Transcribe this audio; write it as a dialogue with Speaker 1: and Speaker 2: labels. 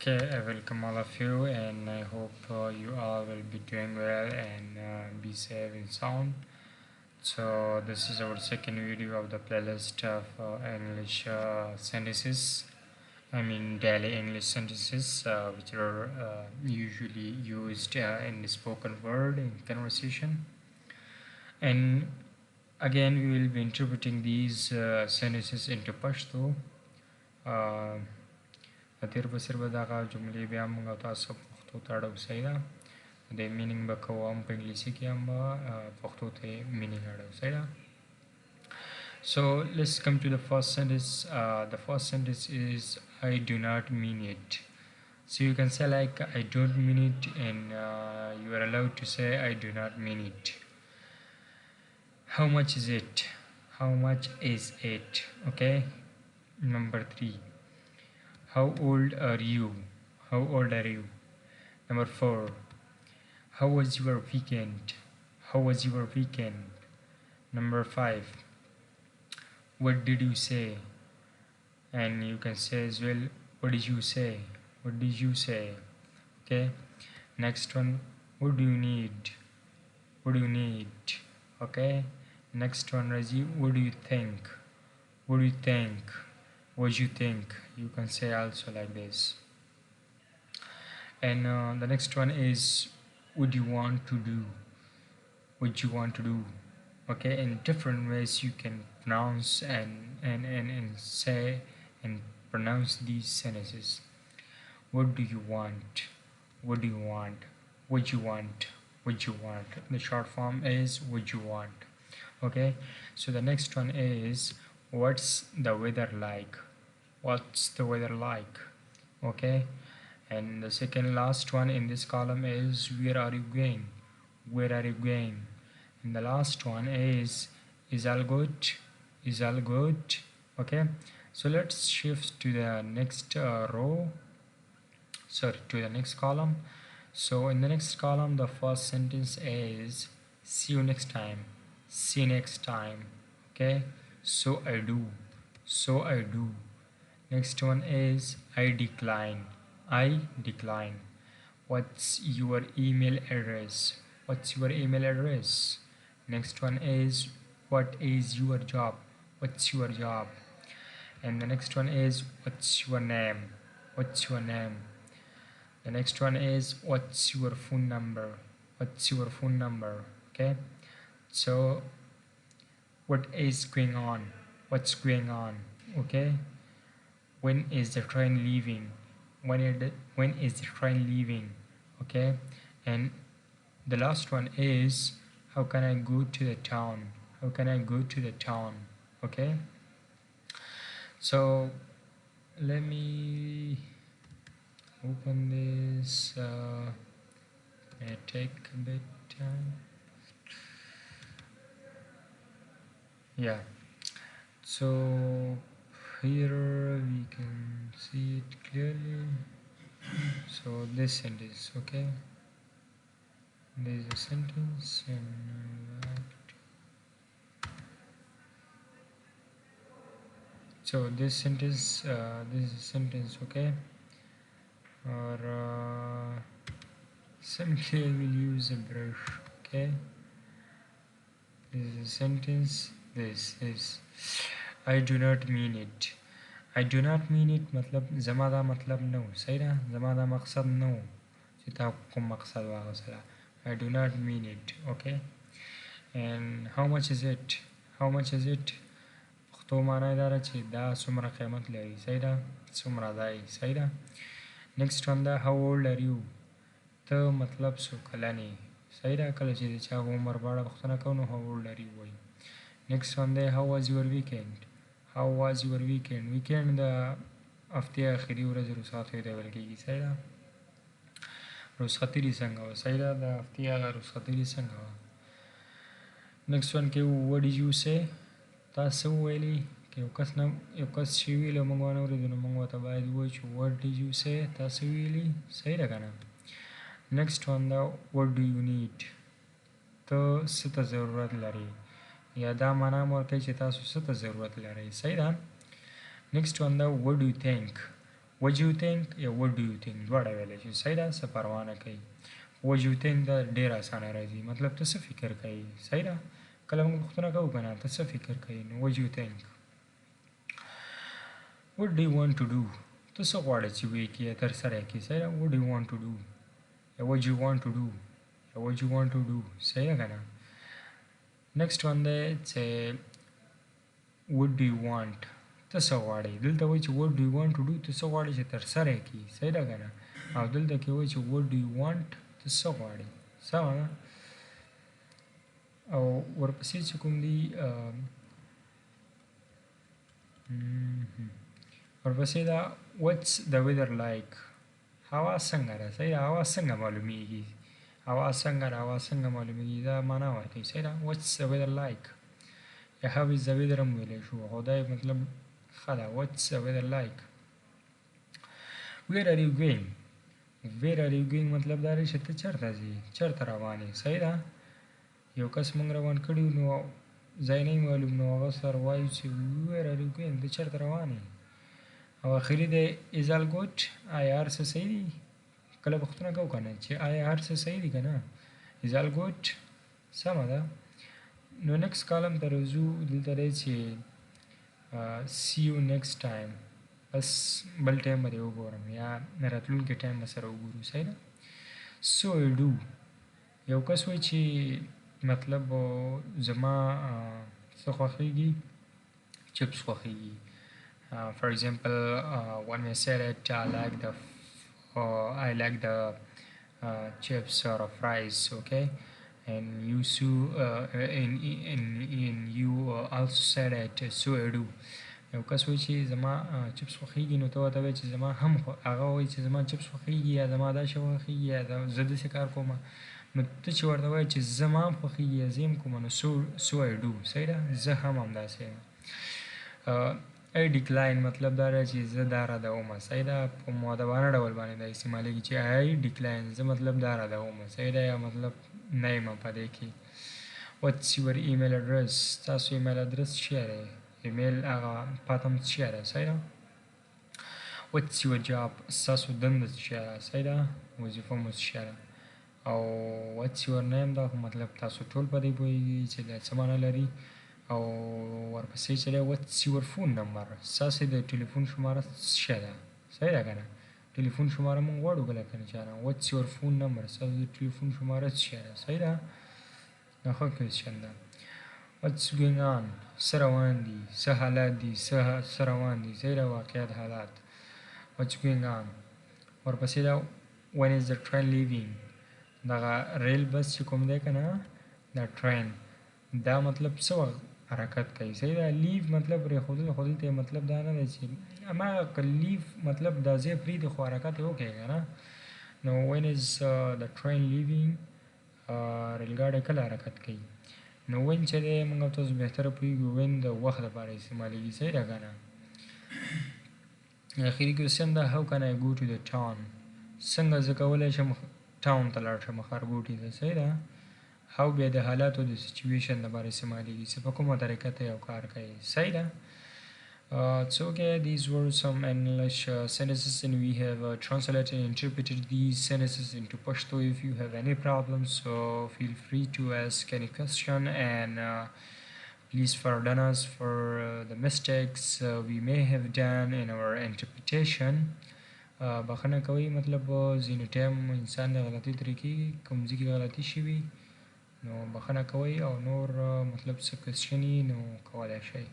Speaker 1: Okay, I welcome all of you, and I hope you all will be doing well and be safe and sound. So, this is our second video of the playlist of English sentences. I mean, daily English sentences, which are usually used in the spoken word in conversation. And again, we will be interpreting these sentences into Pashto. Atir basir badaga jumli biam ngata sab photo tadab saida. The meaning bakawam penglisi kiamba photo te meaning adab saida. So let's come to the first sentence. The first sentence is I do not mean it. So you can say like I don't mean it, and you are allowed to say I do not mean it. How much is it? How much is it? Okay. Number 3. How old are you? How old are you? Number 4. How was your weekend? How was your weekend? Number 5. What did you say? And you can say as well, what did you say? What did you say? Okay. Next one, what do you need? What do you need? Okay. Next one, Raji, what do you think? What do you think? What do you think? You can say also like this. And the next one is, would you want to do? Would you want to do? Okay, in different ways you can pronounce and say and pronounce these sentences. What do you want? What do you want? Would you want? Would you want? The short form is would you want? Okay, so the next one is, what's the weather like? What's the weather like? Okay, and the second last one in this column is, where are you going? Where are you going? And the last one is all good? Is all good? Okay, so let's shift to the next row, sorry, to the next column. So in the next column, the first sentence is, see you next time. See you next time. Okay, so I do. So I do. Next one is, I decline. I decline. What's your email address? What's your email address? Next one is, what is your job? What's your job? And the next one is, what's your name? What's your name? The next one is, what's your phone number? What's your phone number? Okay, so what is going on? What's going on? Okay, when is the train leaving? When is the train leaving? Okay, and the last one is, how can I go to the town? How can I go to the town? Okay, so let me open this. May take a bit time. Yeah, so here we can see it clearly. So this sentence, okay, there is a sentence and so this is a sentence, okay, or simply I will use a brush. Okay, this is a sentence. This is, I do not mean it. I do not mean it मतलब ज़मादा मतलब no, सही ना, ज़मादा मकसद no, जितना को मकसद वाला सला. I do not mean it. Okay, and how much is it? How much is it? तो माना इधर अच्छी दा सुमरा क़ीमत ले सही ना, सुमरा दाई सही ना. Next one, the how old are you? तो मतलब सो कलानी सही ना, कल चीज़ चाह उम्र बड़ा बख्तना कौन, how old are you वही. Next one, the how was your weekend? How was your weekend? Weekend the हफ्ते आखिरी ورځ رخصت وي دی ولکېږي सही ना, رخصتي دې څنګه وه सही ده, د هفتې هغه رخصتي دې څنګه وه. Next one کې what did you say? تاسو وویلې که یو کس چې ویلو موږ ونه اورېدو نو موږ ورته باید ووایو چې what did you say, تاسو ویلي صحیح ده که نه. Next one دا what do you need, ته څه ته ضرورت لرې, یا دا معنا ورکوي چې تاسو څه ته ضرورت لرئ صحیح ده. Next one دا what do you think, what do you think یا what do you think دواړه ویلی شي صحیح ده څه پروا نه کوي what do you think دا ډېر اسانه راځي مطلب ته څه فکر کوي صحیح ده کله موږ پوښتنه کوو که نه ته څه فکر کوي نو what do you think what do you want to do ته څه غواړې چې ویې کړې ترسره یې کړې صحیح ده what do you want to do یا what do you want to do یا what do you want to do صحیح ده که نه next one دی چې what do you want ته څه غواړې دلته وایي چې what do you want to do ته څه غواړې چې ترسره یې کړې صحیح ده که نه او دلته کې وایي چې what do you want ته څه غواړې سمه ده او ورپسې چې کوم دي ورپسې دا what's the weather like هوا څنګه ده صحیح ده هوا څنګه معلومیږي هوا څنګه معلومیږي دا معنا ورکوي صحیح ده what's the weather like یا how is the weather هم ویلی شو خو دا مطلب ښه ده what's the weather like where are you going مطلب دا دی چې ته چېرته ځې چېرته روان یې صحیح ده یو کس موږ روان کړي نو ځای نه معلوم نو هغه سره وایو چې where are you going ته چېرته روان یې او اخري دی is all good آیا هر څه صحیح دي کله پوښتنه کوو که نه چې آیا هر څه صحیح دي که نه is all good سمه ده نو next column ته راځو دلته دی چې see you next time بس بل ټایم به دې وګورم یا راتلونکي ټایم به سره وګورو صحیح ده so I do یو کس وایي چې مطلب زما څه خوښېږي chips خوښېږي for example when we said it I like the chips or fries okay and you also said it so I do یو کس وایي چې زما چپس خوښېږي نو ته ورته وایې چې زما هم هغه وایي چې زما چپس خوښېږي یا زما دا شی خوښېږي یا زه داسې کار کوم نو ته چې ورته وایې چې زما هم خوښېږي یا زه هم کوم نو so I do صحیح ده زه هم همداسې یم I decline مطلب دا دی چې زه دا ردومه صحیح ده په مؤدبانه ډول باندې دا استعمالېږي چې I decline زه مطلب دا ردومه صحیح ده یا مطلب نه یم په دې کې what's your email address تاسو ایمیل ادرس چی دی ایمیل هغه پته مو څه ده صحیح ده what's your job ستاسو دنده څه ده صحیح ده وظیفه مو څه ده او what's your name دا مطلب تاسو ټول په دې پوهېږئ چې دا څه معنی لري او ورپسې چې دی what's your phone number ستاسې د ټلیفون شماره څه ده صحیح ده که نه ټلیفون شماره مونږ غواړو که نه چاره what's your phone number ستاسو د ټلیفون شماره څه ده صحیح ده دا ښه کوېسچن ده what's going on څه روان دي څه حالات دي څه روان دي صحیح ده واقعیت حالات what's going on ورپسې دا when is the train leaving دغه ریل بس چې کوم دی که نه دا ټرین دا مطلب څه وخت حرکت کوي صحیح ده لیو مطلب پرېښودل ته مطلب دا نه دی چې هماغه که لیو مطلب دا ځای پرېږدي خو حرکت یې وکړي که نه نو when is the train leaving ریلګاډی کله حرکت کوي نو when چې دی موږ تاسو بهتره پوهېږو when د وخت لپاره استعمالېږي صحیح ده که نه اخري کوېسچن ده how can I go to the town څنګه زه کولی شم ټاون ته لاړ شم ښارګوټي ته صحیح ده how بیا د حالاتو د سچویشن لپاره استعمالېږي چې په کومه طریقه ته یو کار کوي صحیح ده So okay, these were some English sentences and we have translated and interpreted these sentences into Pashto. If you have any problems, so feel free to ask any question and please pardon us for the mistakes we may have done in our interpretation. بخښنه کوئ مطلب ځینې ټایم انسان د غلطۍ ترې کېږي کوم ځای کې غلطي شوي نو بخښنه کوئ او نور مطلب څه کوېسچن وي نو کولی شئ